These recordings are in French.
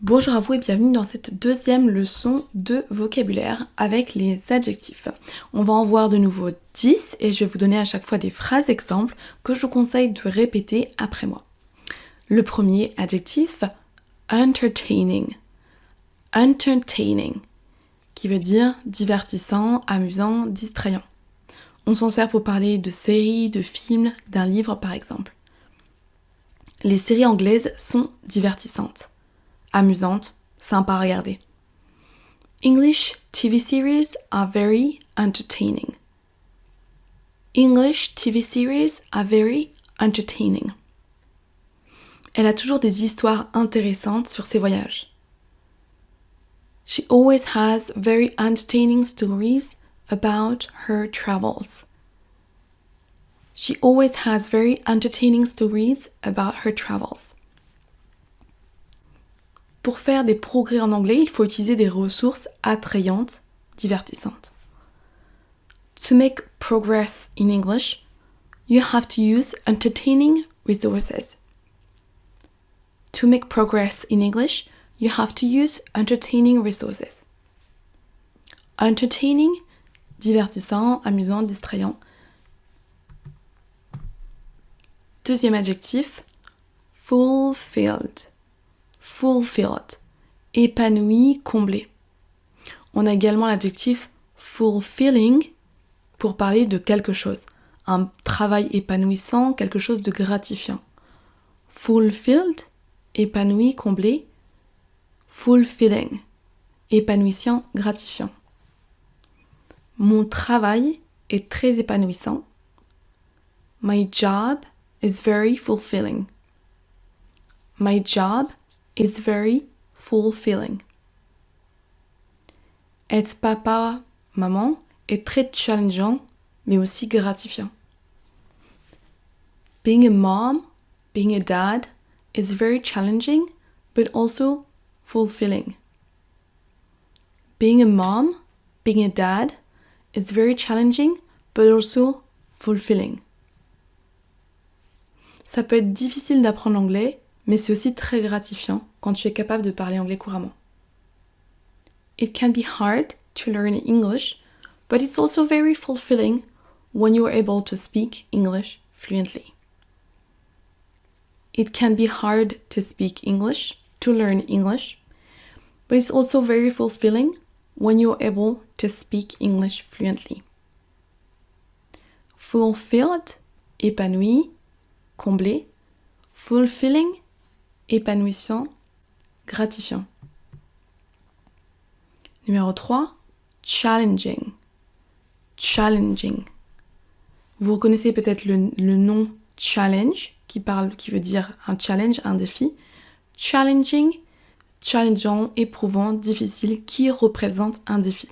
Bonjour à vous et bienvenue dans cette deuxième leçon de vocabulaire avec les adjectifs. On va en voir de nouveau 10 et je vais vous donner à chaque fois des phrases exemples que je vous conseille de répéter après moi. Le premier adjectif, entertaining. Entertaining, qui veut dire divertissant, amusant, distrayant. On s'en sert pour parler de séries, de films, d'un livre par exemple. Les séries anglaises sont divertissantes, amusantes, sympa à regarder. English TV series are very entertaining. English TV series are very entertaining. Elle a toujours des histoires intéressantes sur ses voyages. She always has very entertaining stories about her travels. She always has very entertaining stories about her travels. Pour faire des progrès en anglais, il faut utiliser des ressources attrayantes, divertissantes. To make progress in English, you have to use entertaining resources. To make progress in English, you have to use entertaining resources. Entertaining, divertissant, amusant, distrayant. Deuxième adjectif, fulfilled. Fulfilled, épanoui, comblé. On a également l'adjectif fulfilling pour parler de quelque chose, un travail épanouissant, quelque chose de gratifiant. Fulfilled, épanoui, comblé. Fulfilling, épanouissant, gratifiant. Mon travail est très épanouissant. My job is very fulfilling. My job is very fulfilling. Être papa, maman est très challengeant, mais aussi gratifiant. Being a mom, being a dad is very challenging, but also fulfilling. Being a mom, being a dad is very challenging, but also fulfilling. Ça peut être difficile d'apprendre l'anglais, mais c'est aussi très gratifiant quand tu es capable de parler anglais couramment. It can be hard to learn English, but it's also very fulfilling when you are able to speak English fluently. It can be hard to speak English, to learn English, but it's also very fulfilling when you are able to speak English fluently. Fulfilled, épanoui, comblé. Fulfilling, épanouissant, gratifiant. Numéro 3, challenging. Challenging. Vous reconnaissez peut-être le nom challenge qui veut dire un challenge, un défi. Challenging, challengeant, éprouvant, difficile, qui représente un défi.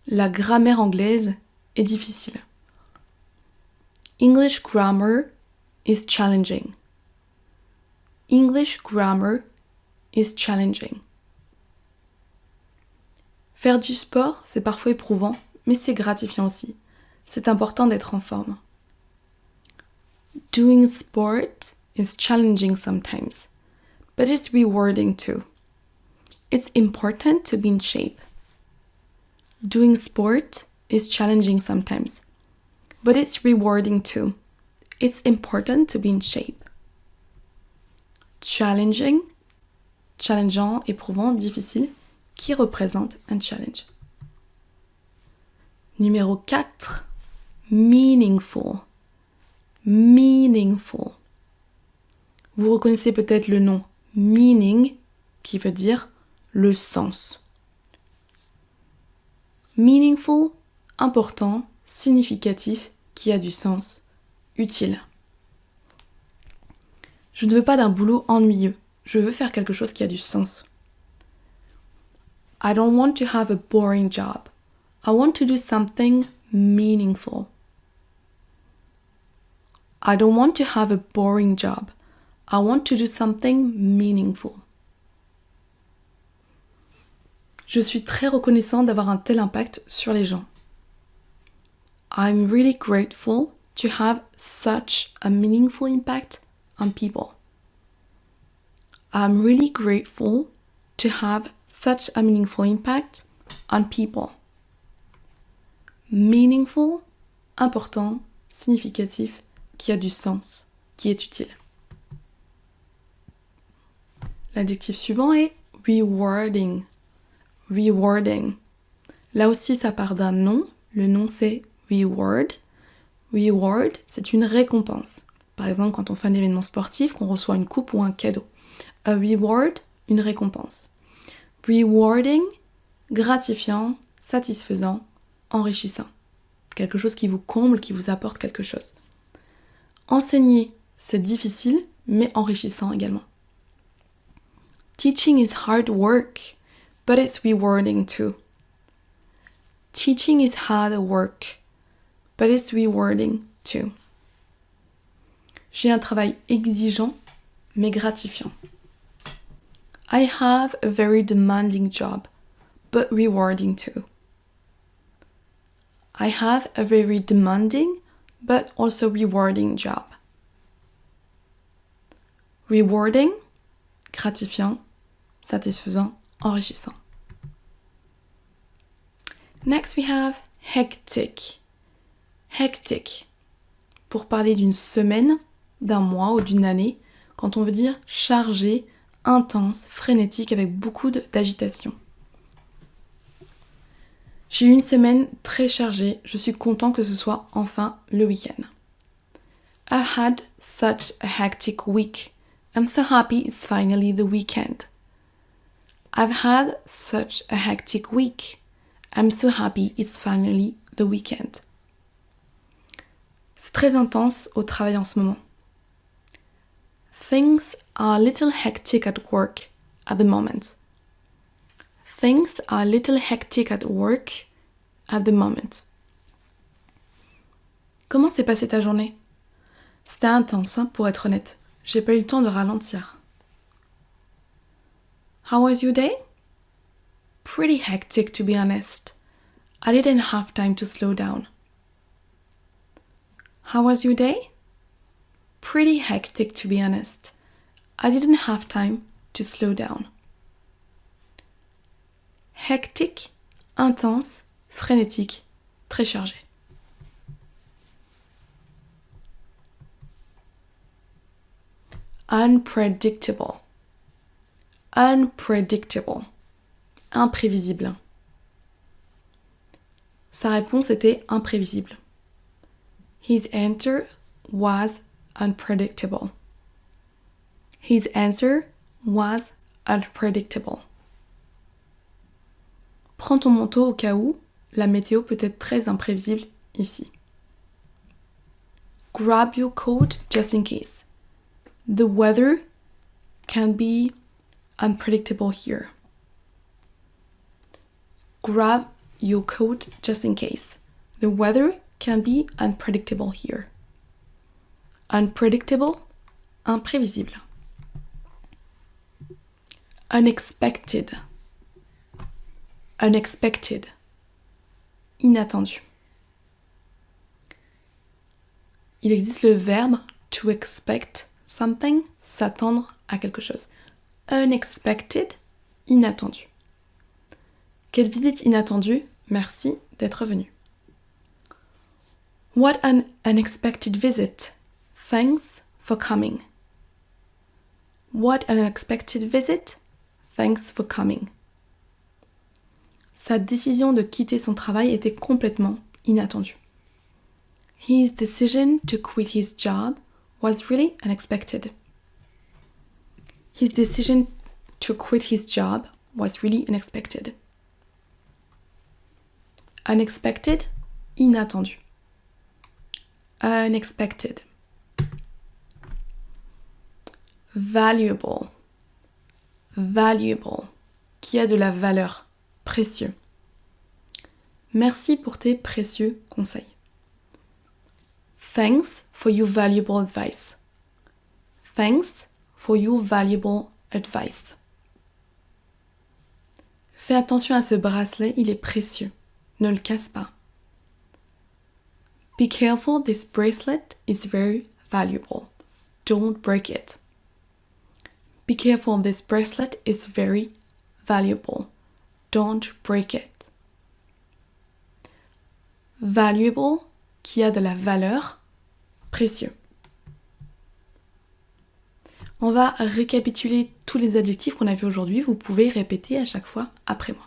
La grammaire anglaise est difficile. English grammar is challenging. English grammar is challenging. Faire du sport, c'est parfois éprouvant, mais c'est gratifiant aussi. C'est important d'être en forme. Doing sport is challenging sometimes, but it's rewarding too. It's important to be in shape. Doing sport is challenging sometimes, but it's rewarding too. It's important to be in shape. Challenging, challengeant, éprouvant, difficile, qui représente un challenge. Numéro 4, meaningful. Meaningful. Vous reconnaissez peut-être le nom meaning qui veut dire le sens. Meaningful, important, significatif, qui a du sens, utile. Je ne veux pas d'un boulot ennuyeux. Je veux faire quelque chose qui a du sens. I don't want to have a boring job. I want to do something meaningful. I don't want to have a boring job. I want to do something meaningful. Je suis très reconnaissant d'avoir un tel impact sur les gens. I'm really grateful to have such a meaningful impact on people. I'm really grateful to have such a meaningful impact on people. Meaningful, important, significatif, qui a du sens, qui est utile. L'adjectif suivant est rewarding. Rewarding. Là aussi, ça part d'un nom. Le nom, c'est reward. Reward, c'est une récompense. Par exemple, quand on fait un événement sportif, qu'on reçoit une coupe ou un cadeau. A reward, une récompense. Rewarding, gratifiant, satisfaisant, enrichissant. Quelque chose qui vous comble, qui vous apporte quelque chose. Enseigner, c'est difficile, mais enrichissant également. Teaching is hard work, but it's rewarding too. Teaching is hard work, but it's rewarding too. J'ai un travail exigeant, mais gratifiant. I have a very demanding job, but rewarding too. I have a very demanding, but also rewarding job. Rewarding, gratifiant, satisfaisant, enrichissant. Next we have hectic. Hectic. Pour parler d'une semaine, d'un mois ou d'une année, quand on veut dire chargé, intense, frénétique, avec beaucoup d'agitation. J'ai eu une semaine très chargée, je suis content que ce soit enfin le week-end. I had such a hectic week. I'm so happy it's finally the weekend. I've had such a hectic week. I'm so happy it's finally the weekend. C'est très intense au travail en ce moment. Things are a little hectic at work at the moment. Things are a little hectic at work at the moment. Comment s'est passée ta journée? C'était intense, pour être honnête. J'ai pas eu le temps de ralentir. How was your day? Pretty hectic, to be honest. I didn't have time to slow down. How was your day? Pretty hectic, to be honest. I didn't have time to slow down. Hectic, intense, frénétique, très chargé. Unpredictable. Unpredictable. Imprévisible. Sa réponse était imprévisible. His answer was unpredictable. His answer was unpredictable. Prends ton manteau au cas où, la météo peut être très imprévisible ici. Grab your coat just in case. The weather can be unpredictable here. Grab your coat just in case. The weather can be unpredictable here. Unpredictable, imprévisible. Unexpected. Unexpected. Inattendu. Il existe le verbe to expect something, s'attendre à quelque chose. Unexpected, inattendu. Quelle visite inattendue, merci d'être venu. What an unexpected visit. Thanks for coming. What an unexpected visit. Thanks for coming. Sa décision de quitter son travail était complètement inattendue. His decision to quit his job was really unexpected. His decision to quit his job was really unexpected. Unexpected, inattendu. Unexpected. Valuable. Valuable. Qui a de la valeur. Précieux. Merci pour tes précieux conseils. Thanks for your valuable advice. Thanks for your valuable advice. Fais attention à ce bracelet, il est précieux. Ne le casse pas. Be careful, this bracelet is very valuable. Don't break it. Be careful, this bracelet is very valuable. Don't break it. Valuable, qui a de la valeur, précieux. On va récapituler tous les adjectifs qu'on a vus aujourd'hui. Vous pouvez répéter à chaque fois après moi.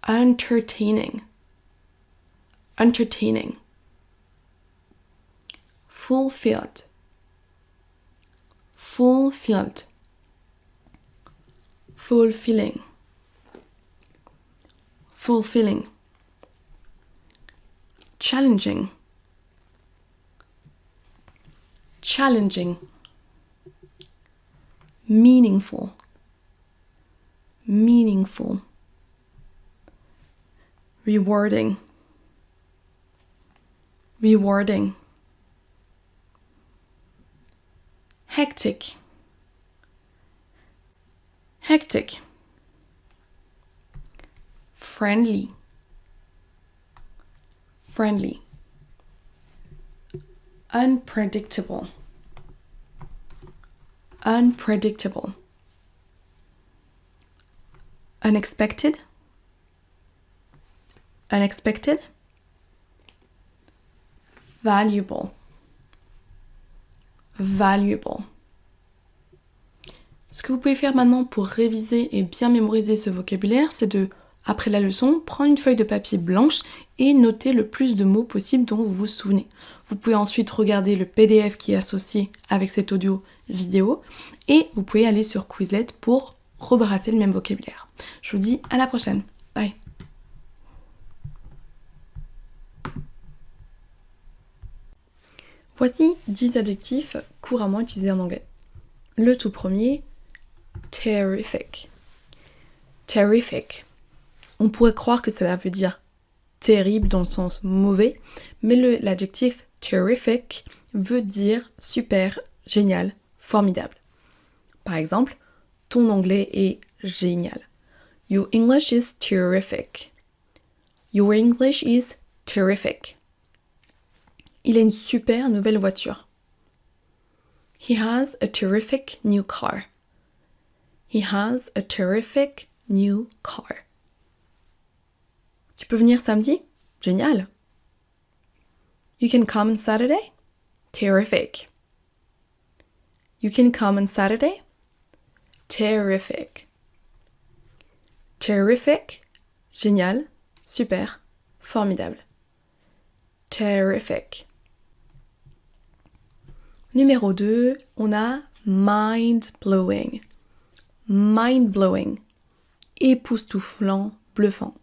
Entertaining. Entertaining. Fulfilled. Fulfilled. Fulfilling. Fulfilling. Challenging. Challenging. Meaningful. Meaningful. Rewarding. Rewarding. Hectic. Hectic. Friendly. Friendly. Unpredictable. Unpredictable. Unexpected. Unexpected. Valuable. Valuable. Ce que vous pouvez faire maintenant pour réviser et bien mémoriser ce vocabulaire, c'est de, après la leçon, prendre une feuille de papier blanche et noter le plus de mots possible dont vous vous souvenez. Vous pouvez ensuite regarder le PDF qui est associé avec cet audio vidéo et vous pouvez aller sur Quizlet pour rebrasser le même vocabulaire. Je vous dis à la prochaine. Bye. Voici 10 adjectifs couramment utilisés en anglais. Le tout premier, terrific. Terrific. On pourrait croire que cela veut dire terrible dans le sens mauvais, mais l'adjectif terrific veut dire super, génial, formidable. Par exemple, ton anglais est génial. Your English is terrific. Your English is terrific. Il a une super nouvelle voiture. He has a terrific new car. He has a terrific new car. Tu peux venir samedi? Génial. You can come on Saturday? Terrific. You can come on Saturday? Terrific. Terrific, génial, super, formidable. Terrific. Numéro 2, on a mind-blowing. Mind-blowing. Époustouflant, bluffant.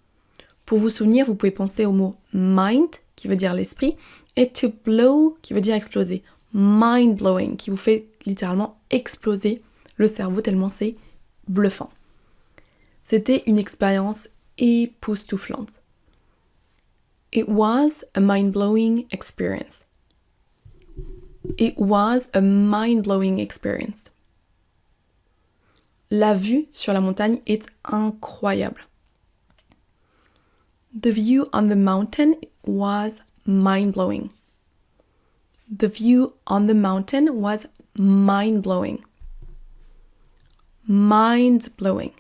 Pour vous souvenir, vous pouvez penser au mot mind, qui veut dire l'esprit, et to blow, qui veut dire exploser. Mind-blowing, qui vous fait littéralement exploser le cerveau tellement c'est bluffant. C'était une expérience époustouflante. It was a mind-blowing experience. It was a mind-blowing experience. La vue sur la montagne est incroyable. The view on the mountain was mind-blowing. The view on the mountain was mind-blowing. Mind-blowing.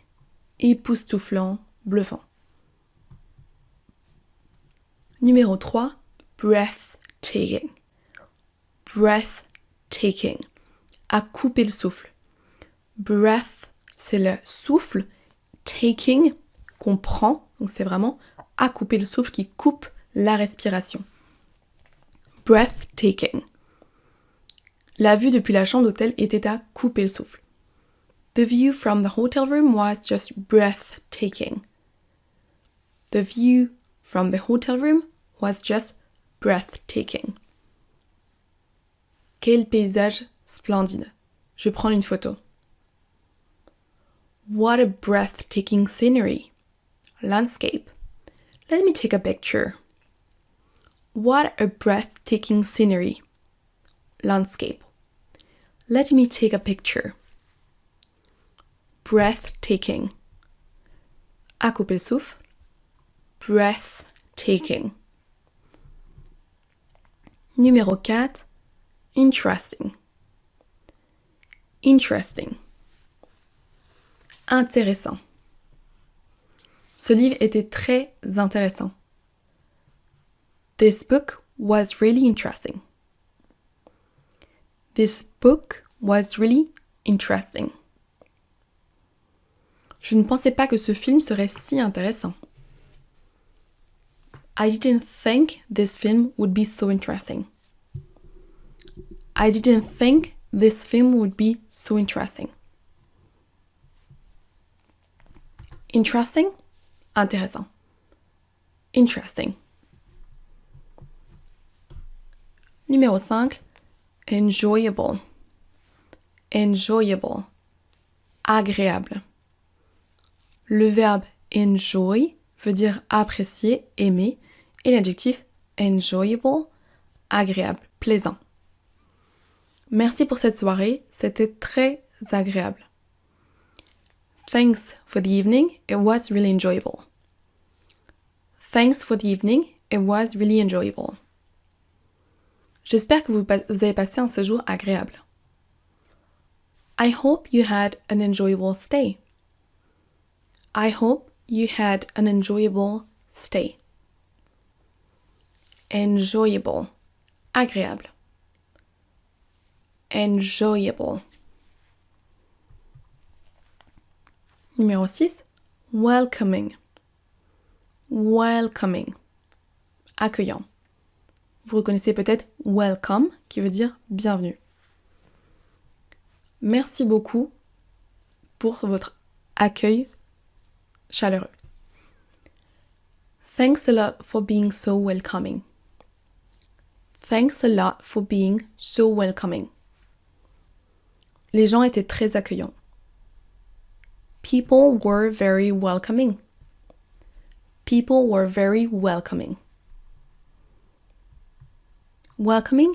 Époustouflant, bluffant. Numéro 3, breathtaking. Breathtaking. À couper le souffle. Breath, c'est le souffle. Taking, qu'on prend. Donc c'est vraiment à couper le souffle qui coupe la respiration. Breathtaking. La vue depuis la chambre d'hôtel était à couper le souffle. The view from the hotel room was just breathtaking. The view from the hotel room was just breathtaking. Quel paysage splendide. Je prends une photo. What a breathtaking scenery. Landscape. Let me take a picture. What a breathtaking scenery. Landscape. Let me take a picture. Breathtaking. À couper le souffle. Breathtaking. Numéro 4. Interesting. Interesting. intéressant. Ce livre était très intéressant. This book was really interesting. This book was really interesting. Je ne pensais pas que ce film serait si intéressant. I didn't think this film would be so interesting. I didn't think this film would be so interesting. Interesting, intéressant. Interesting. Numéro 5, enjoyable. Enjoyable. Agréable. Le verbe enjoy veut dire apprécier, aimer, et l'adjectif enjoyable, agréable, plaisant. Merci pour cette soirée, c'était très agréable. Thanks for the evening, it was really enjoyable. Thanks for the evening, it was really enjoyable. J'espère que vous avez passé un séjour agréable. I hope you had an enjoyable stay. I hope you had an enjoyable stay. Enjoyable, agréable. Enjoyable. Numéro 6, welcoming. Welcoming. Accueillant. Vous reconnaissez peut-être welcome qui veut dire bienvenue. Merci beaucoup pour votre accueil chaleureux. Thanks a lot for being so welcoming. Thanks a lot for being so welcoming. Les gens étaient très accueillants. People were very welcoming. People were very welcoming. Welcoming,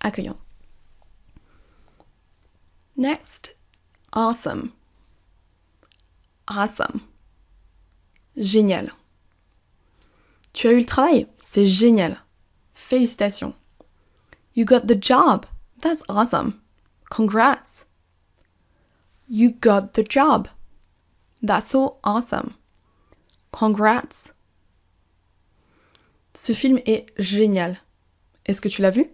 accueillant. Next, awesome. Awesome. Génial. Tu as eu le travail? C'est génial. Félicitations. You got the job. That's awesome. Congrats. You got the job. That's so awesome. Congrats. Ce film est génial. Est-ce que tu l'as vu?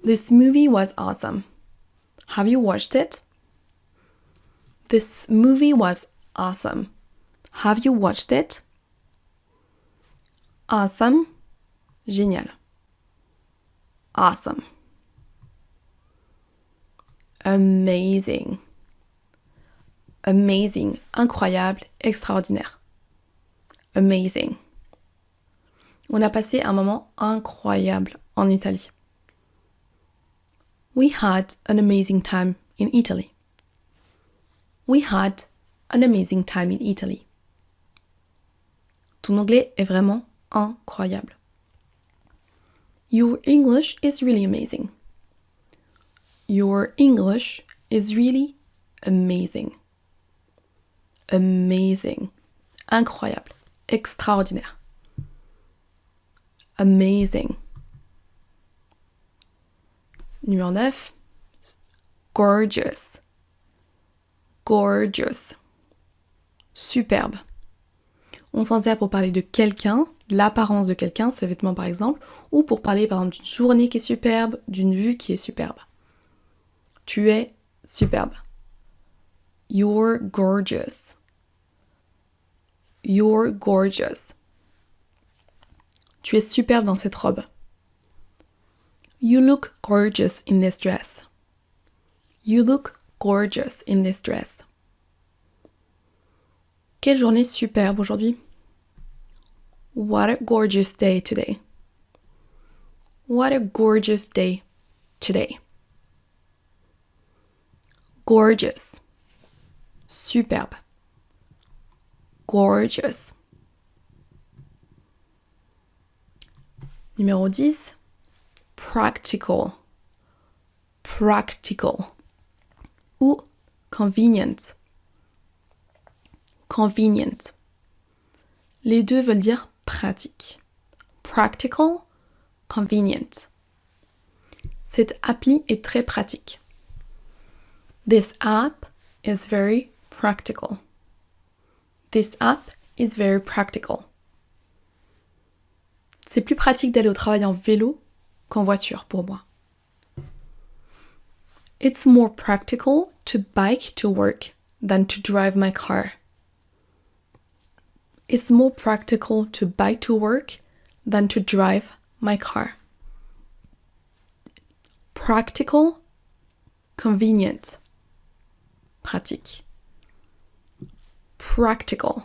This movie was awesome. Have you watched it? This movie was awesome. Have you watched it? Awesome. Génial. Awesome. Amazing. Amazing. Incroyable. Extraordinaire. Amazing. On a passé un moment incroyable en Italie. We had an amazing time in Italy. We had an amazing time in Italy. Ton anglais est vraiment incroyable. Your English is really amazing. Your English is really amazing. Amazing. Incroyable. Extraordinaire. Amazing. Numéro 9. Gorgeous. Gorgeous. Superbe. On s'en sert pour parler de quelqu'un, de l'apparence de quelqu'un, ses vêtements par exemple, ou pour parler par exemple d'une journée qui est superbe, d'une vue qui est superbe. Tu es superbe. You're gorgeous. You're gorgeous. Tu es superbe dans cette robe. You look gorgeous in this dress. You look gorgeous in this dress. Quelle journée superbe aujourd'hui. What a gorgeous day today. What a gorgeous day today. Gorgeous. Superbe. Gorgeous. Numéro 10. Practical. Practical. Ou convenient. Convenient. Les deux veulent dire pratique. Practical, convenient. Cette appli est très pratique. This app is very practical. This app is very practical. C'est plus pratique d'aller au travail en vélo qu'en voiture pour moi. It's more practical to bike to work than to drive my car. It's more practical to bike to work than to drive my car. Practical, convenient, pratique. Practical,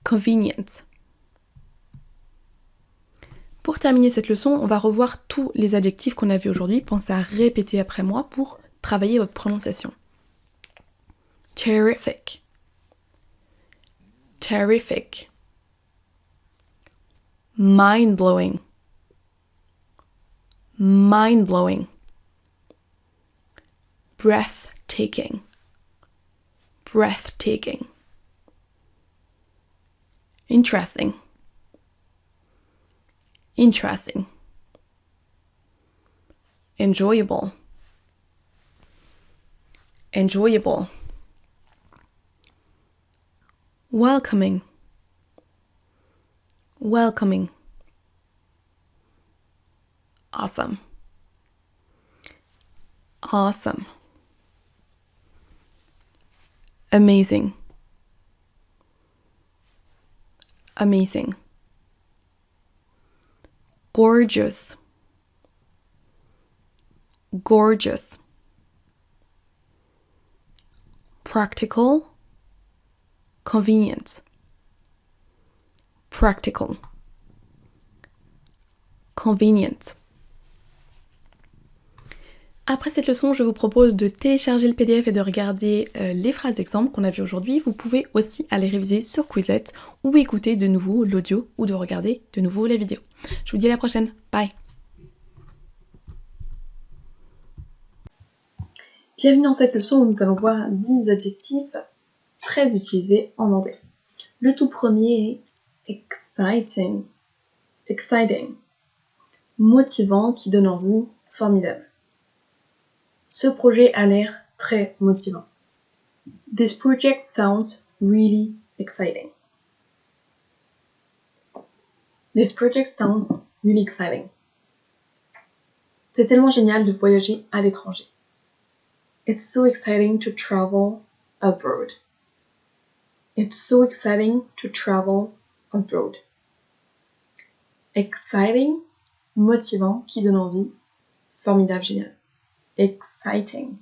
convenient. Pour terminer cette leçon, on va revoir tous les adjectifs qu'on a vus aujourd'hui. Pensez à répéter après moi pour travailler votre prononciation. Terrific. Terrific. Mind-blowing. Mind-blowing. Breathtaking. Breathtaking. Interesting. Interesting. Enjoyable. Enjoyable. Welcoming. Welcoming. Awesome. Awesome. Amazing. Amazing. Gorgeous. Gorgeous. Practical. Convenient. Practical. Convenient. Après cette leçon, je vous propose de télécharger le PDF et de regarder les phrases exemples qu'on a vues aujourd'hui. Vous pouvez aussi aller réviser sur Quizlet ou écouter de nouveau l'audio ou de regarder de nouveau la vidéo. Je vous dis à la prochaine. Bye. Bienvenue dans cette leçon où nous allons voir 10 adjectifs très utilisés en anglais. Le tout premier est exciting. Exciting. Motivant, qui donne envie, formidable. Ce projet a l'air très motivant. This project sounds really exciting. This project sounds really exciting. C'est tellement génial de voyager à l'étranger. It's so exciting to travel abroad. It's so exciting to travel abroad. Exciting, motivant, qui donne envie, formidable, génial. Exciting.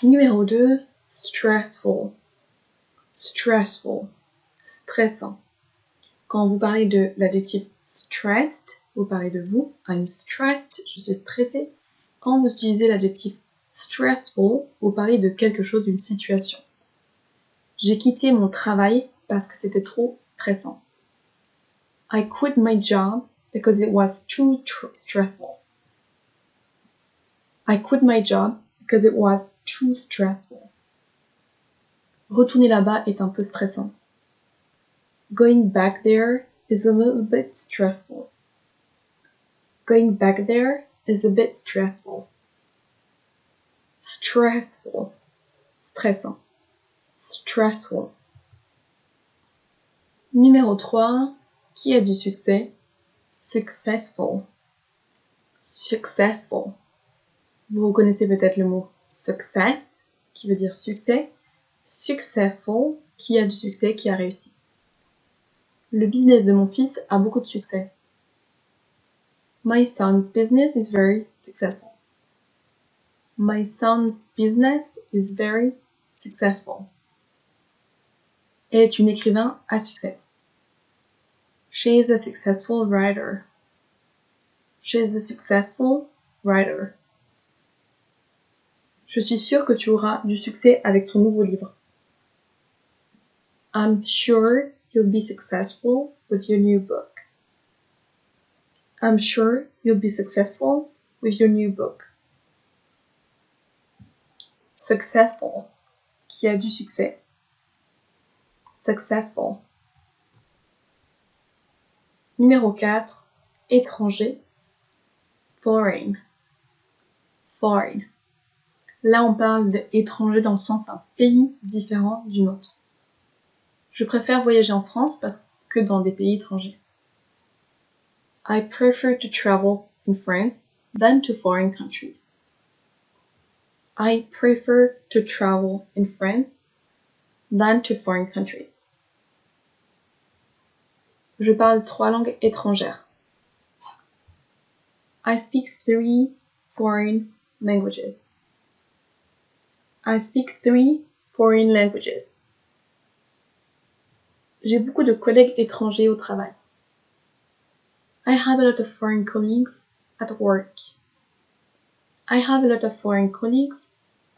Numéro 2, stressful. Stressful. Stressant. Quand vous parlez de l'adjectif stressed, vous parlez de vous. I'm stressed, je suis stressée. Quand vous utilisez l'adjectif stressful, vous parlez de quelque chose, d'une situation. J'ai quitté mon travail parce que c'était trop stressant. I quit my job because it was too stressful. I quit my job because it was too stressful. Retourner là-bas est un peu stressant. Going back there is a little bit stressful. Going back there is a bit stressful. Stressful. Stressant. Stressful. Numéro 3, qui a du succès? Successful. Successful. Vous reconnaissez peut-être le mot success, qui veut dire succès. Successful, qui a du succès, qui a réussi. Le business de mon fils a beaucoup de succès. My son's business is very successful. My son's business is very successful. Elle est une écrivain à succès. She is a successful writer. She is a successful writer. Je suis sûre que tu auras du succès avec ton nouveau livre. I'm sure you'll be successful with your new book. I'm sure you'll be successful with your new book. Successful, qui a du succès. Successful. Numéro 4, étranger. Foreign. foreign. Là, on parle d'étranger dans le sens un pays différent du nôtre. Je préfère voyager en France que dans des pays étrangers. I prefer to travel in France than to foreign countries. I prefer to travel in France than to foreign countries. Je parle 3 langues étrangères. I speak 3 foreign languages. I speak 3 foreign languages. J'ai beaucoup de collègues étrangers au travail. I have a lot of foreign colleagues at work. I have a lot of foreign colleagues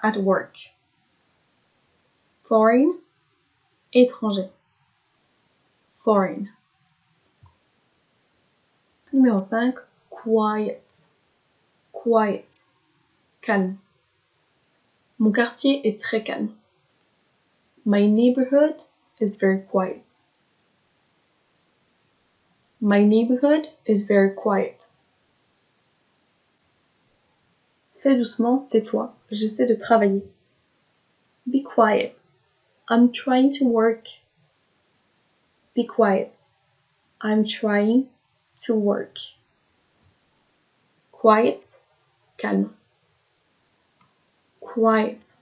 at work. Foreign, étranger. Foreign. Numéro 5, quiet. Quiet. Calme. Mon quartier est très calme. My neighborhood is very quiet. My neighborhood is very quiet. Fais doucement, tais-toi, j'essaie de travailler. Be quiet. I'm trying to work. Be quiet. I'm trying to work. Quiet, calme. Quiet.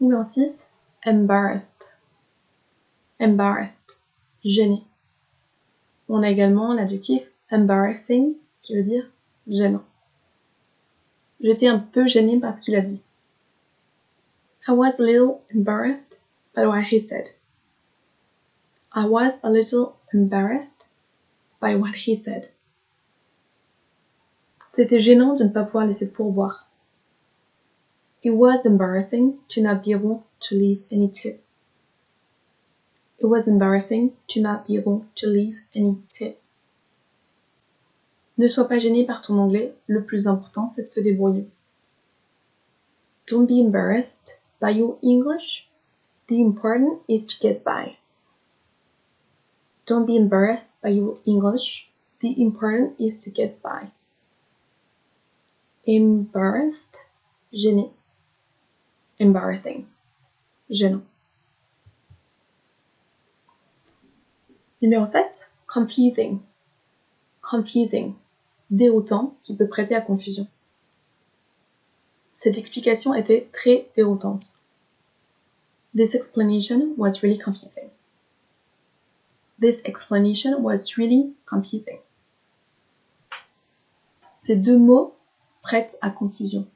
Numéro 6, embarrassed. Embarrassed, gêné. On a également l'adjectif embarrassing qui veut dire gênant. J'étais un peu gênée par ce qu'il a dit. I was a little embarrassed by what he said. I was a little embarrassed by what he said. C'était gênant de ne pas pouvoir laisser de pourboire. It was embarrassing to not be able to leave any tip. It was embarrassing to not be able to leave any tip. Ne sois pas gêné par ton anglais, le plus important c'est de se débrouiller. Don't be embarrassed by your English. The important is to get by. Don't be embarrassed by your English. The important is to get by. Embarrassed, gêné. Embarrassing, gênant. Numéro 7, confusing. Confusing, déroutant qui peut prêter à confusion. Cette explication était très déroutante. This explanation was really confusing. This explanation was really confusing. Ces deux mots prêtent à confusion.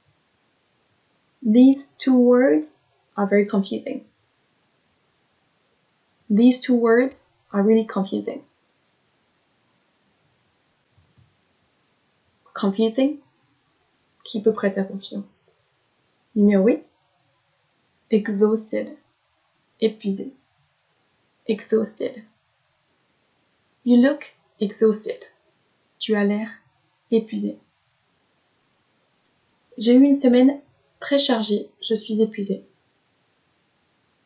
These two words are very confusing. These two words are really confusing. Confusing, qui peut prêter à confusion. Numéro 8, exhausted, épuisé. Exhausted. You look exhausted. Tu as l'air épuisé. J'ai eu une semaine très chargée, je suis épuisée.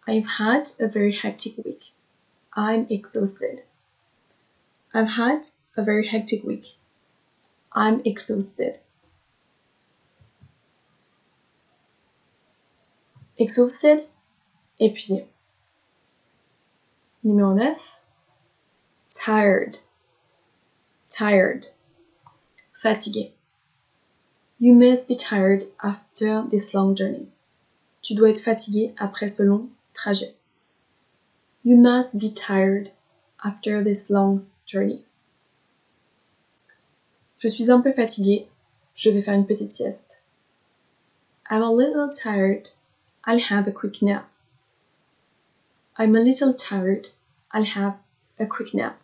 I've had a very hectic week. I'm exhausted. I've had a very hectic week. I'm exhausted. Exhausted, épuisé. Numéro 9, tired. Tired, fatigué. You must be tired after this long journey. Tu dois être fatigué après ce long trajet. You must be tired after this long journey. Je suis un peu fatiguée, je vais faire une petite sieste. I'm a little tired, I'll have a quick nap. I'm a little tired, I'll have a quick nap.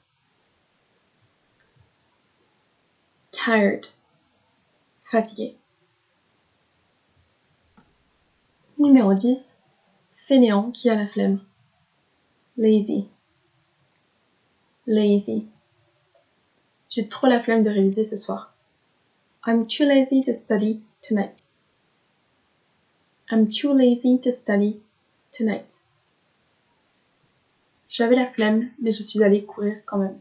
Tired, fatigué. Numéro 10, fainéant qui a la flemme. Lazy. Lazy. J'ai trop la flemme de réviser ce soir. I'm too lazy to study tonight. I'm too lazy to study tonight. J'avais la flemme, mais je suis allée courir quand même.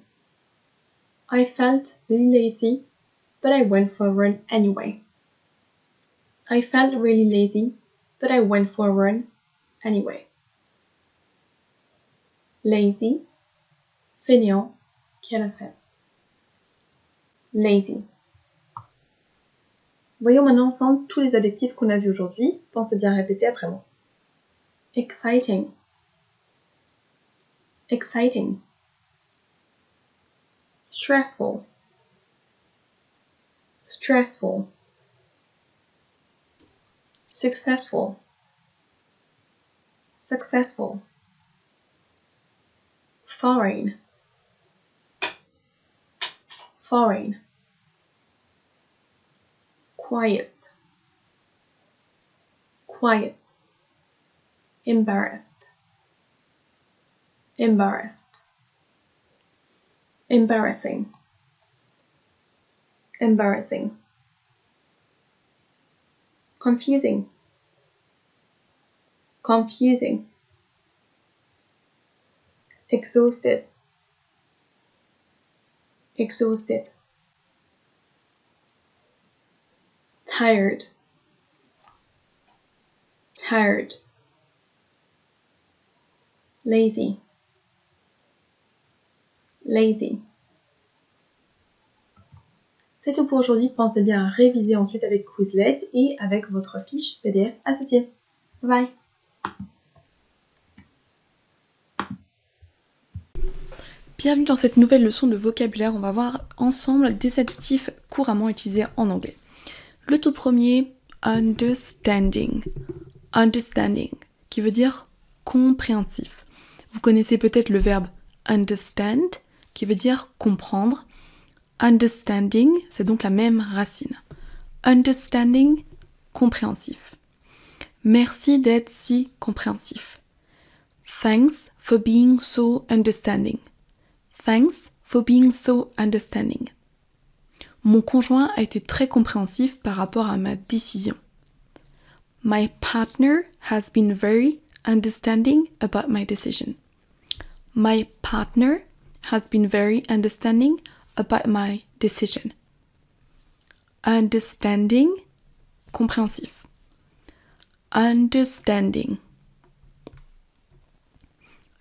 I felt really lazy, but I went for a run anyway. I felt really lazy, but I went for a run anyway. Lazy, fainéant, qui a la flemme. Lazy. Voyons maintenant ensemble tous les adjectifs qu'on a vus aujourd'hui. Pensez bien à répéter après moi. Exciting. Exciting. Stressful. Stressful. Successful. Successful. Foreign. Foreign. Quiet. Quiet. Embarrassed. Embarrassed. Embarrassing. Embarrassing. Confusing. Confusing. Exhausted. Exhausted. Tired. Tired. Lazy. Lazy. C'est tout pour aujourd'hui. Pensez bien à réviser ensuite avec Quizlet et avec votre fiche PDF associée. Bye bye. Bienvenue dans cette nouvelle leçon de vocabulaire. On va voir ensemble des adjectifs couramment utilisés en anglais. Le tout premier, understanding. Understanding, qui veut dire compréhensif. Vous connaissez peut-être le verbe understand, qui veut dire comprendre. Understanding, c'est donc la même racine. Understanding, compréhensif. Merci d'être si compréhensif. Thanks for being so understanding. Thanks for being so understanding. Mon conjoint a été très compréhensif par rapport à ma décision. My partner has been very understanding about my decision. My partner has been very understanding about my decision. Understanding, compréhensif. Understanding.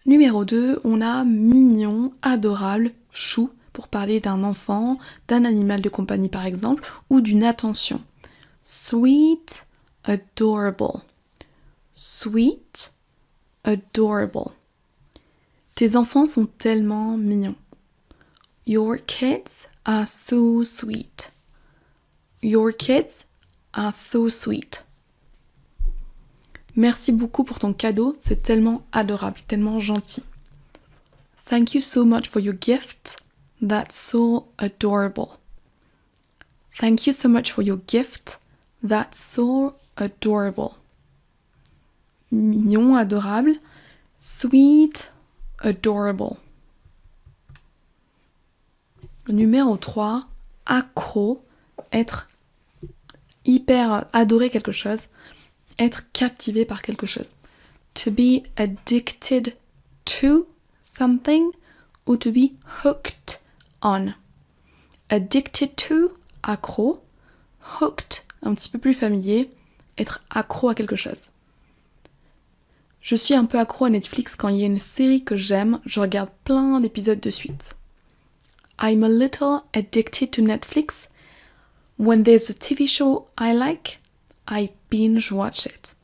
Numéro 2, on a mignon, adorable, chou, pour parler d'un enfant, d'un animal de compagnie par exemple, ou d'une attention. Sweet, adorable. Sweet, adorable. Tes enfants sont tellement mignons. Your kids are so sweet. Your kids are so sweet. Merci beaucoup pour ton cadeau, c'est tellement adorable, tellement gentil. Thank you so much for your gift, that's so adorable. Thank you so much for your gift, that's so adorable. Mignon, adorable. Sweet, adorable. Numéro 3, accro, être hyper adorer quelque chose, être captivé par quelque chose. To be addicted to something ou to be hooked on. Addicted to, accro. Hooked, un petit peu plus familier, être accro à quelque chose. Je suis un peu accro à Netflix quand il y a une série que j'aime, je regarde plein d'épisodes de suite. I'm a little addicted to Netflix. When there's a TV show I like, I binge watch it.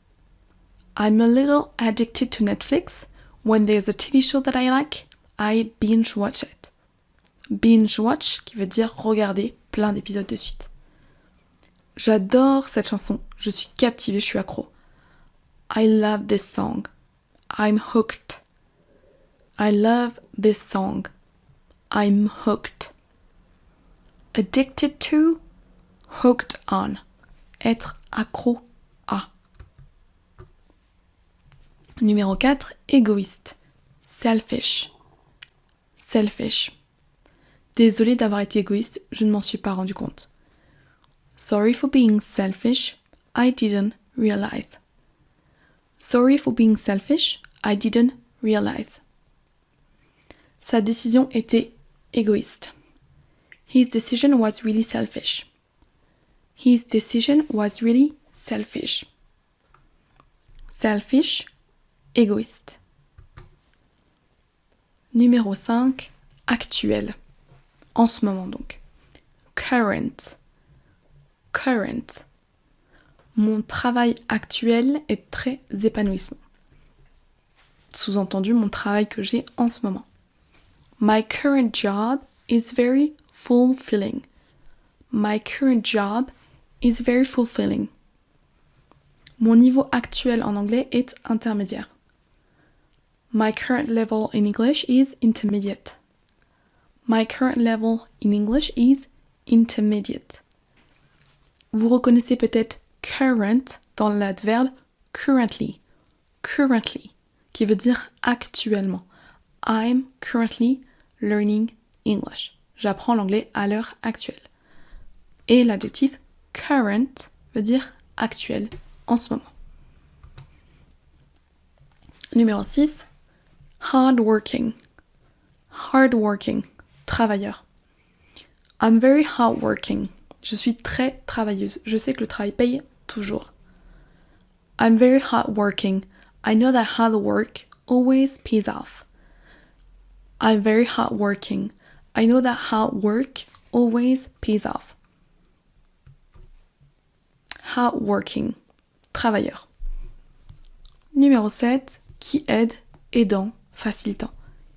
I'm a little addicted to Netflix. When there's a TV show that I like, I binge watch it. Binge watch, qui veut dire regarder plein d'épisodes de suite. J'adore cette chanson. Je suis captivée, je suis accro. I love this song. I'm hooked. I love this song. I'm hooked. Addicted to, hooked on. Être accro à. Numéro 4, égoïste. Selfish. Selfish. Désolée d'avoir été égoïste, je ne m'en suis pas rendu compte. Sorry for being selfish, I didn't realize. Sorry for being selfish, I didn't realize. Sa décision était égoïste. His decision was really selfish. His decision was really selfish. Selfish, égoïste. Numéro 5, actuel. En ce moment donc. Current. Current. Mon travail actuel est très épanouissant. Sous-entendu, mon travail que j'ai en ce moment. My current job is very fulfilling. My current job is very fulfilling. Mon niveau actuel en anglais est intermédiaire. My current level in English is intermediate. My current level in English is intermediate. Vous reconnaissez peut-être current dans l'adverbe currently. Currently, qui veut dire actuellement. I'm currently learning English. J'apprends l'anglais à l'heure actuelle. Et l'adjectif current veut dire actuel, en ce moment. Numéro 6, hardworking. Hardworking, travailleur. I'm very hardworking. Je suis très travailleuse. Je sais que le travail paye toujours. I'm very hardworking. I know that hard work always pays off. I'm very hardworking. I know that hard work always pays off. Hardworking, travailleur. Numéro 7, qui aide, aidant, facilitant.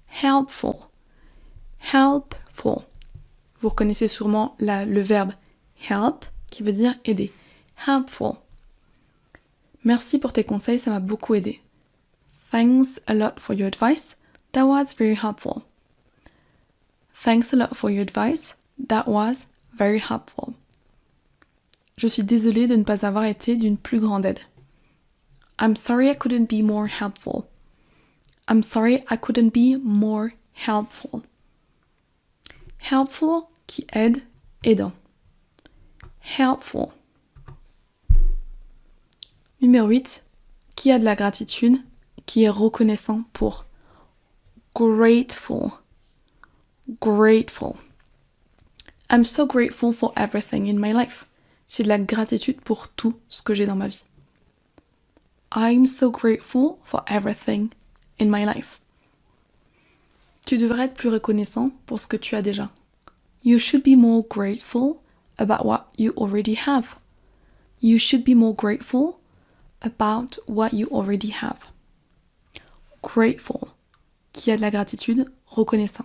Helpful. Helpful. Vous reconnaissez sûrement le verbe help qui veut dire aider. Helpful. Merci pour tes conseils, ça m'a beaucoup aidé. Thanks a lot for your advice. That was very helpful. Thanks a lot for your advice. That was very helpful. Je suis désolée de ne pas avoir été d'une plus grande aide. I'm sorry I couldn't be more helpful. I'm sorry I couldn't be more helpful. Helpful qui aide, aidant. Helpful. Numéro 8, qui a de la gratitude, qui est reconnaissant pour. Grateful. Grateful. I'm so grateful for everything in my life. J'ai de la gratitude pour tout ce que j'ai dans ma vie. I'm so grateful for everything in my life. Tu devrais être plus reconnaissant pour ce que tu as déjà. You should be more grateful about what you already have. You should be more grateful about what you already have. Grateful, qui a de la gratitude, reconnaissant.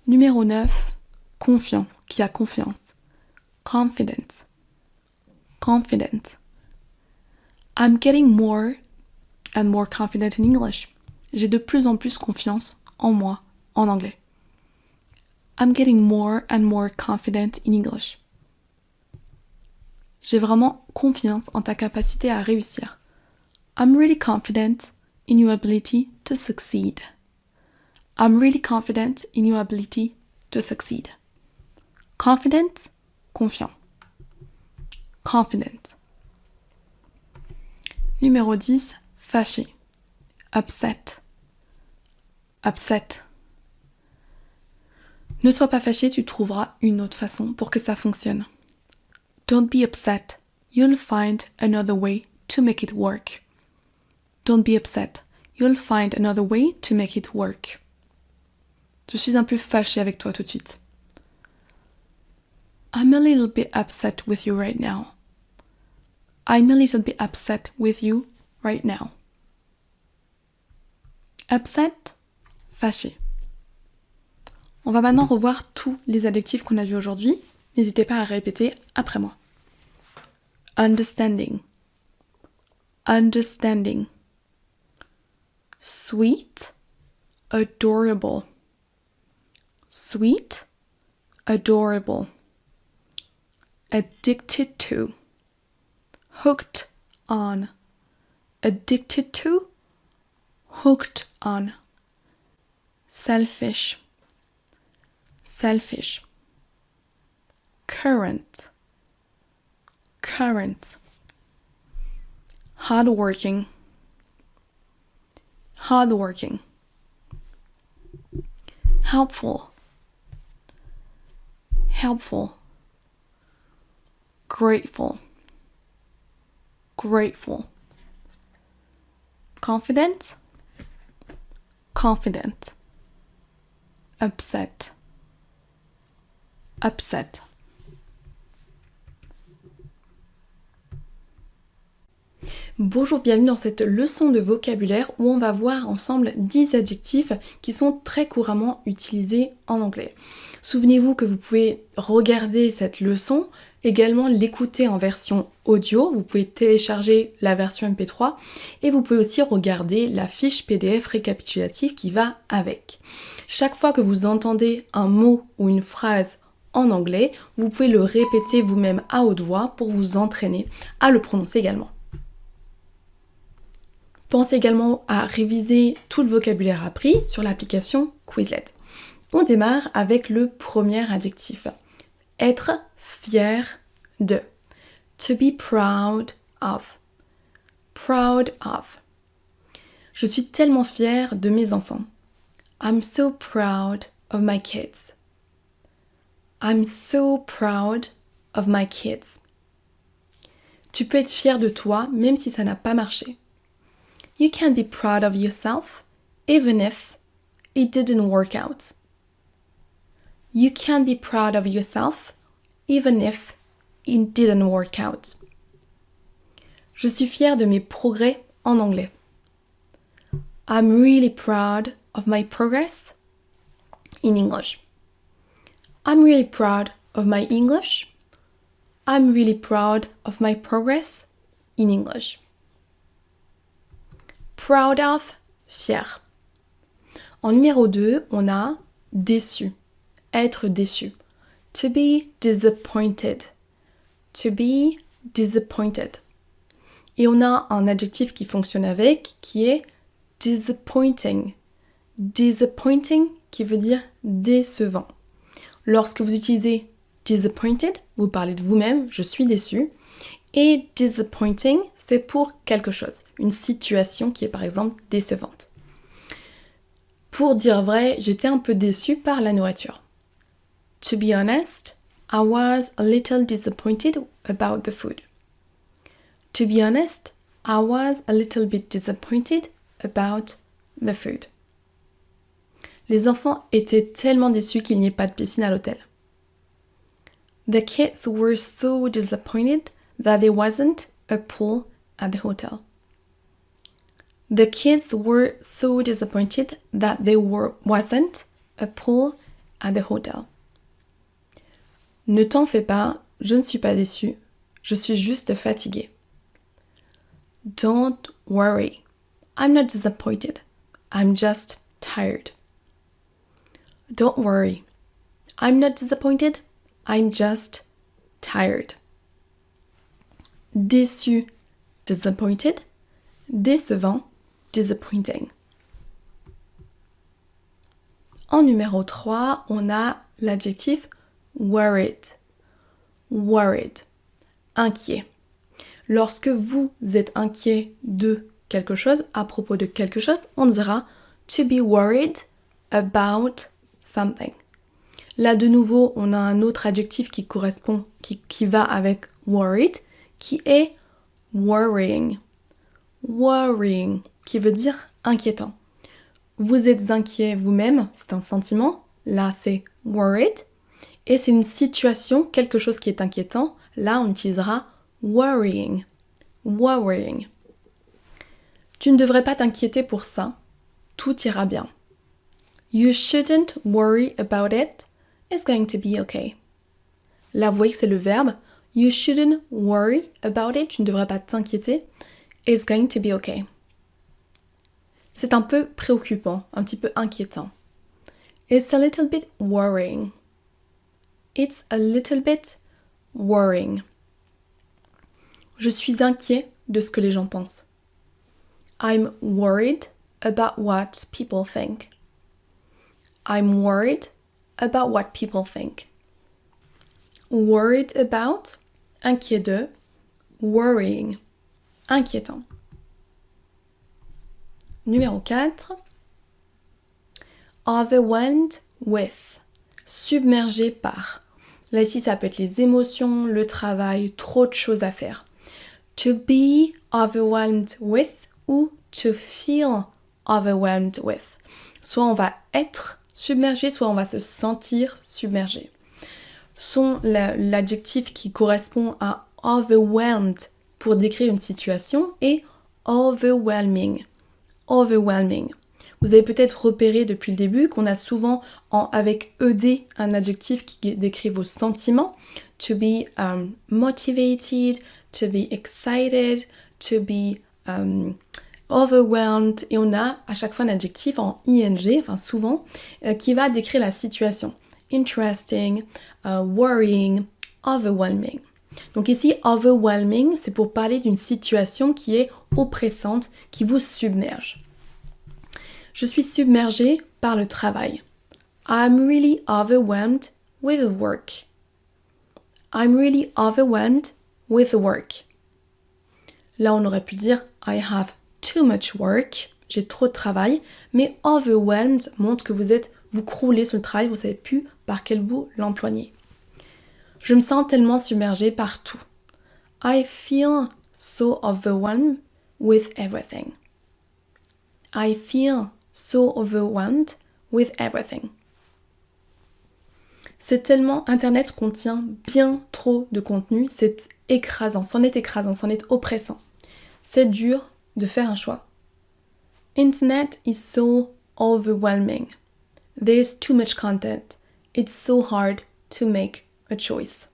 Numéro 9, confiant, qui a confiance. Confident. Confident. I'm getting more and more confident in English. J'ai de plus en plus confiance en moi, en anglais. I'm getting more and more confident in English. J'ai vraiment confiance en ta capacité à réussir. I'm really confident in your ability to succeed. I'm really confident in your ability to succeed. Confident, confiant. Confident. Numéro 10, fâché. Upset. Upset. Ne sois pas fâché, tu trouveras une autre façon pour que ça fonctionne. Don't be upset. You'll find another way to make it work. Don't be upset. You'll find another way to make it work. Je suis un peu fâchée avec toi tout de suite. I'm a little bit upset with you right now. I'm a little bit upset with you right now. Upset, fâché. On va maintenant revoir tous les adjectifs qu'on a vus aujourd'hui. N'hésitez pas à répéter après moi. Understanding. Understanding. Sweet, adorable. Sweet, adorable. Addicted to. Hooked on. Addicted to, hooked on. Selfish. Selfish. Current. Current. Hardworking. Hardworking. Helpful. helpful, grateful, grateful. Confident, confident. Upset, upset. Bonjour, bienvenue dans cette leçon de vocabulaire où on va voir ensemble 10 adjectifs qui sont très couramment utilisés en anglais. Souvenez-vous que vous pouvez regarder cette leçon, également l'écouter en version audio, vous pouvez télécharger la version MP3 et vous pouvez aussi regarder la fiche PDF récapitulative qui va avec. Chaque fois que vous entendez un mot ou une phrase en anglais, vous pouvez le répéter vous-même à haute voix pour vous entraîner à le prononcer également. Pensez également à réviser tout le vocabulaire appris sur l'application Quizlet. On démarre avec le premier adjectif. Être fier de. To be proud of. Proud of. Je suis tellement fière de mes enfants. I'm so proud of my kids. I'm so proud of my kids. Tu peux être fier de toi même si ça n'a pas marché. You can be proud of yourself even if it didn't work out. You can be proud of yourself even if it didn't work out. Je suis fière de mes progrès en anglais. I'm really proud of my progress in English. I'm really proud of my English. I'm really proud of my progress in English. Proud of, fier. En numéro 2, on a déçu, être déçu. To be disappointed. To be disappointed. Et on a un adjectif qui fonctionne avec, qui est disappointing. Disappointing qui veut dire décevant. Lorsque vous utilisez disappointed, vous parlez de vous-même, je suis déçu. Et disappointing, c'est pour quelque chose, une situation qui est par exemple décevante. Pour dire vrai, j'étais un peu déçue par la nourriture. To be honest, I was a little disappointed about the food. To be honest, I was a little bit disappointed about the food. Les enfants étaient tellement déçus qu'il n'y ait pas de piscine à l'hôtel. The kids were so disappointed that there wasn't a pool at the hotel. The kids were so disappointed that there wasn't a pool at the hotel. Ne t'en fais pas, je ne suis pas déçue, je suis juste fatiguée. Don't worry, I'm not disappointed, I'm just tired. Don't worry, I'm not disappointed, I'm just tired. Déçu, disappointed. Décevant, disappointing. En numéro 3, on a l'adjectif worried. Worried. Inquiet. Lorsque vous êtes inquiet de quelque chose, à propos de quelque chose, on dira to be worried about something. Là, de nouveau, on a un autre adjectif qui correspond, qui va avec worried, qui est worrying. Worrying, qui veut dire inquiétant. Vous êtes inquiet vous-même, c'est un sentiment. Là, c'est worried. Et c'est une situation, quelque chose qui est inquiétant. Là, on utilisera worrying. Worrying. Tu ne devrais pas t'inquiéter pour ça. Tout ira bien. You shouldn't worry about it. It's going to be okay. Là, vous voyez que c'est le verbe. You shouldn't worry about it. Tu ne devrais pas t'inquiéter. It's going to be okay. C'est un peu préoccupant, un petit peu inquiétant. It's a little bit worrying. It's a little bit worrying. Je suis inquiet de ce que les gens pensent. I'm worried about what people think. I'm worried about what people think. Worried about, inquiet de, worrying, inquiétant. Numéro 4. Overwhelmed with, submergé par. Là ici, ça peut être les émotions, le travail, trop de choses à faire. To be overwhelmed with ou to feel overwhelmed with. Soit on va être submergé, soit on va se sentir submergé. Sont l'adjectif qui correspond à overwhelmed pour décrire une situation est overwhelming. Overwhelming. Vous avez peut-être repéré depuis le début qu'on a souvent avec ED un adjectif qui décrit vos sentiments. To be motivated, to be excited, to be overwhelmed. Et on a à chaque fois un adjectif en ing, enfin souvent, qui va décrire la situation. Interesting, worrying, overwhelming. Donc ici, overwhelming, c'est pour parler d'une situation qui est oppressante, qui vous submerge. Je suis submergée par le travail. I'm really overwhelmed with work. I'm really overwhelmed with work. Là, on aurait pu dire I have too much work. J'ai trop de travail. Mais overwhelmed montre que vous croulez sur le travail, vous ne savez plus par quel bout l'employer. Je me sens tellement submergée par tout. I feel so overwhelmed with everything. I feel so overwhelmed with everything. C'est tellement, Internet contient bien trop de contenu, c'est écrasant, c'en est oppressant. C'est dur de faire un choix. Internet is so overwhelming. There's too much content. It's so hard to make a choice.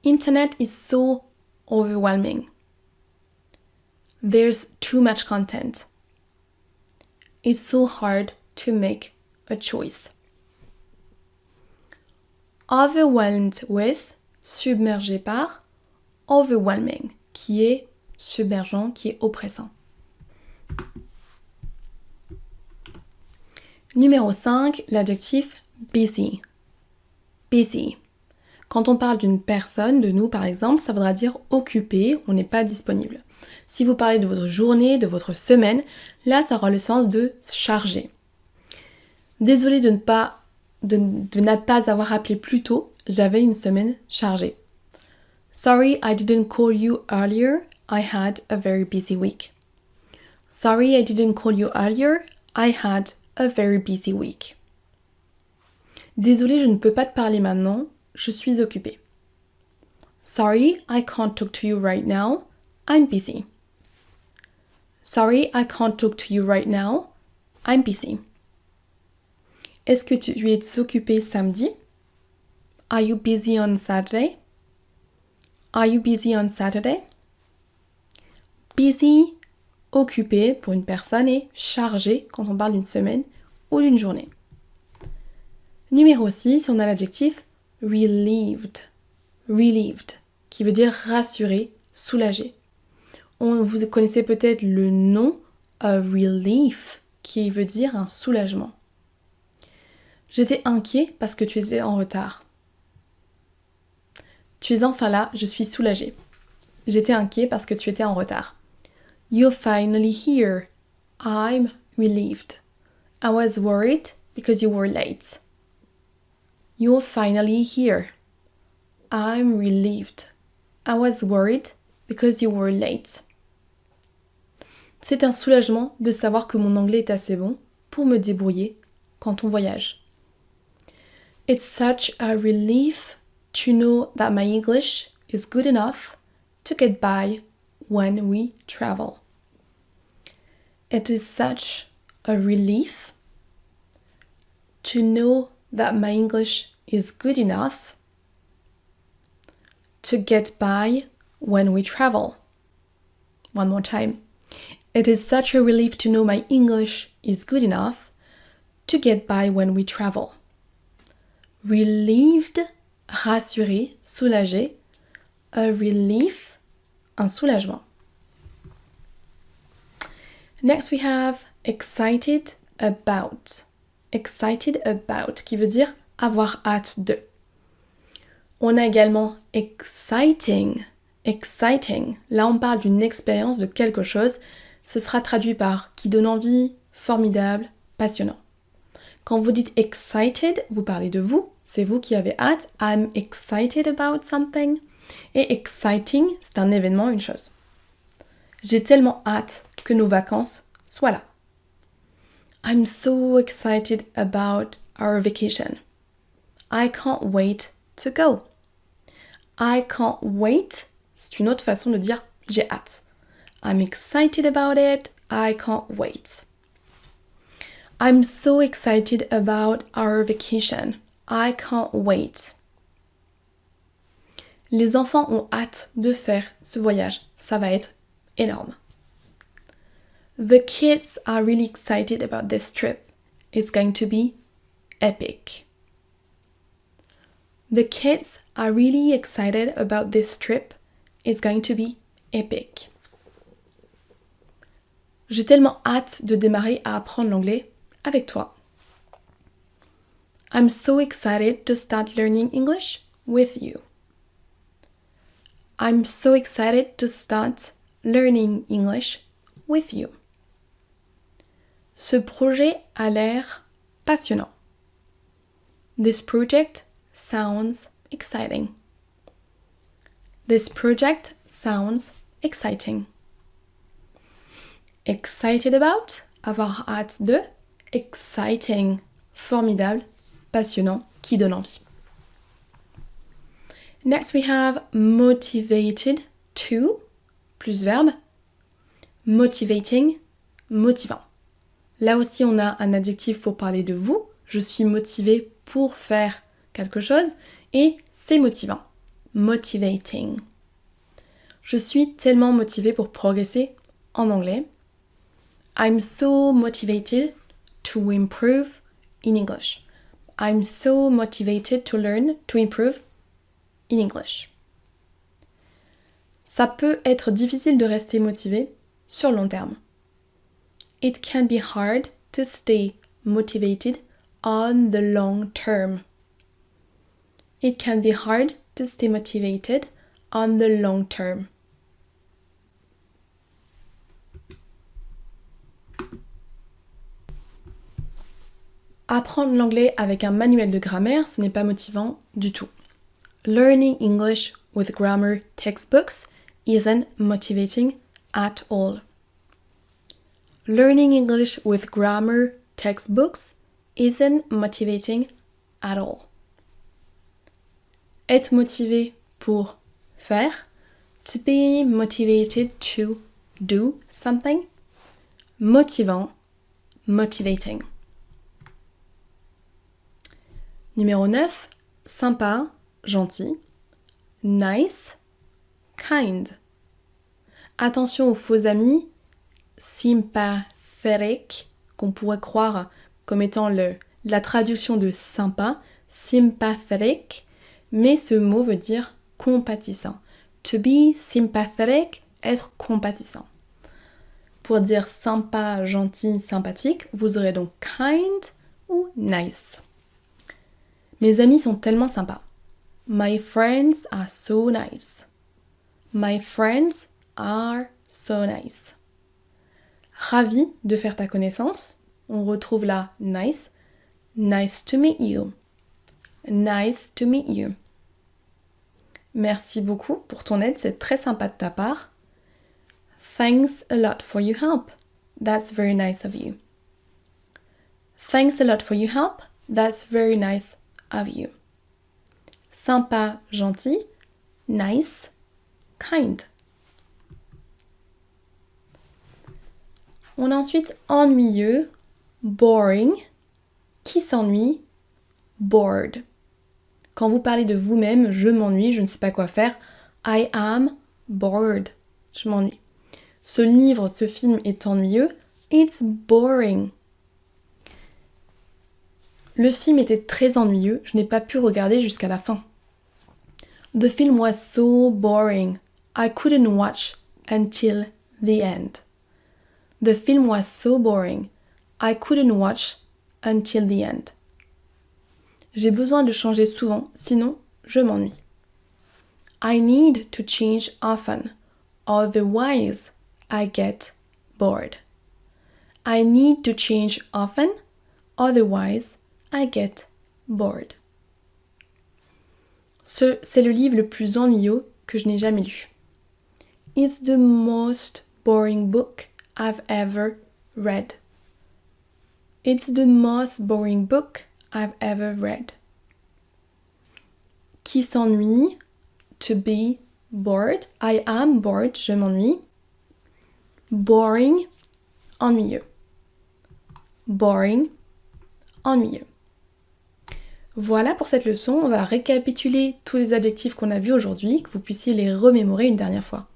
Internet is so overwhelming. There's too much content. It's so hard to make a choice. Overwhelmed with, submergé par, overwhelming, qui est submergent, qui est oppressant. Numéro 5, l'adjectif busy. Busy. Quand on parle d'une personne, de nous par exemple, ça voudra dire occupé, on n'est pas disponible. Si vous parlez de votre journée, de votre semaine, là ça aura le sens de chargé. Désolée de ne pas avoir appelé plus tôt, j'avais une semaine chargée. Sorry I didn't call you earlier, I had a very busy week. Sorry I didn't call you earlier, I had a very busy week. Désolée, je ne peux pas te parler maintenant, je suis occupée. Sorry, I can't talk to you right now, I'm busy. Sorry, I can't talk to you right now, I'm busy. Est-ce que tu es occupée samedi? Are you busy on Saturday? Are you busy on Saturday? Busy, occupé pour une personne et chargé quand on parle d'une semaine ou d'une journée. Numéro 6, on a l'adjectif relieved. Relieved, qui veut dire rassuré, soulagé. Vous connaissez peut-être le nom relief, qui veut dire un soulagement. J'étais inquiet parce que tu étais en retard. Tu es enfin là, je suis soulagée. J'étais inquiet parce que tu étais en retard. You're finally here. I'm relieved. I was worried because you were late. You're finally here. I'm relieved. I was worried because you were late. C'est un soulagement de savoir que mon anglais est assez bon pour me débrouiller quand on voyage. It's such a relief to know that my English is good enough to get by when we travel. It is such a relief to know that my English is good enough to get by when we travel. One more time. It is such a relief to know my English is good enough to get by when we travel. Relieved, rassuré, soulagé. A relief, un soulagement. Next we have excited about. Excited about, qui veut dire avoir hâte de. On a également exciting. Exciting. Là, on parle d'une expérience, de quelque chose. Ce sera traduit par qui donne envie, formidable, passionnant. Quand vous dites excited, vous parlez de vous. c'est vous qui avez hâte. I'm excited about something. Et exciting, c'est un événement, une chose. J'ai tellement hâte que nos vacances soient là. I'm so excited about our vacation. I can't wait to go. I can't wait, c'est une autre façon de dire j'ai hâte. I'm excited about it. I can't wait. I'm so excited about our vacation. I can't wait. Les enfants ont hâte de faire ce voyage. Ça va être énorme. The kids are really excited about this trip. It's going to be epic. The kids are really excited about this trip. It's going to be epic. J'ai tellement hâte de démarrer à apprendre l'anglais avec toi. I'm so excited to start learning English with you. I'm so excited to start learning English with you. Ce projet a l'air passionnant. This project sounds exciting. This project sounds exciting. Excited about, avoir hâte de. Exciting, formidable, passionnant, qui donne envie. Next we have motivated to, plus verbe. Motivating, motivant. Là aussi on a un adjectif pour parler de vous. Je suis motivée pour faire quelque chose et c'est motivant. Motivating. Je suis tellement motivée pour progresser en anglais. I'm so motivated to improve in English. I'm so motivated to learn to improve in English. Ça peut être difficile de rester motivé sur le long terme. It can be hard to stay motivated on the long term. It can be hard to stay motivated on the long term. Apprendre l'anglais avec un manuel de grammaire, ce n'est pas motivant du tout. Learning English with grammar textbooks isn't motivating at all. Learning English with grammar textbooks isn't motivating at all. Être motivé pour faire, to be motivated to do something. Motivant, motivating. Numéro 9, sympa, gentil. Nice, kind. Attention aux faux amis, sympathetic, qu'on pourrait croire comme étant la traduction de sympa, sympathetic, mais ce mot veut dire compatissant. To be sympathetic, être compatissant. Pour dire sympa, gentil, sympathique, vous aurez donc kind ou nice. Mes amis sont tellement sympas. My friends are so nice. My friends are so nice. Ravi de faire ta connaissance. On retrouve là nice. Nice to meet you. Nice to meet you. Merci beaucoup pour ton aide, c'est très sympa de ta part. Thanks a lot for your help. That's very nice of you. Thanks a lot for your help. That's very nice of you. Sympa, gentil. Nice, kind. On a ensuite ennuyeux, boring. Qui s'ennuie? Bored. Quand vous parlez de vous-même, je m'ennuie, je ne sais pas quoi faire. I am bored. Je m'ennuie. Ce livre, ce film est ennuyeux. It's boring. Le film était très ennuyeux, je n'ai pas pu regarder jusqu'à la fin. The film was so boring. I couldn't watch until the end. The film was so boring. I couldn't watch until the end. J'ai besoin de changer souvent, sinon je m'ennuie. I need to change often, otherwise I get bored. I need to change often, otherwise I get bored. C'est le livre le plus ennuyeux que je n'ai jamais lu. It's the most boring book I've ever read. It's the most boring book I've ever read. Qui s'ennuie? To be bored. I am bored, je m'ennuie. Boring, ennuyeux. Boring, ennuyeux. Voilà pour cette leçon, on va récapituler tous les adjectifs qu'on a vus aujourd'hui, que vous puissiez les remémorer une dernière fois.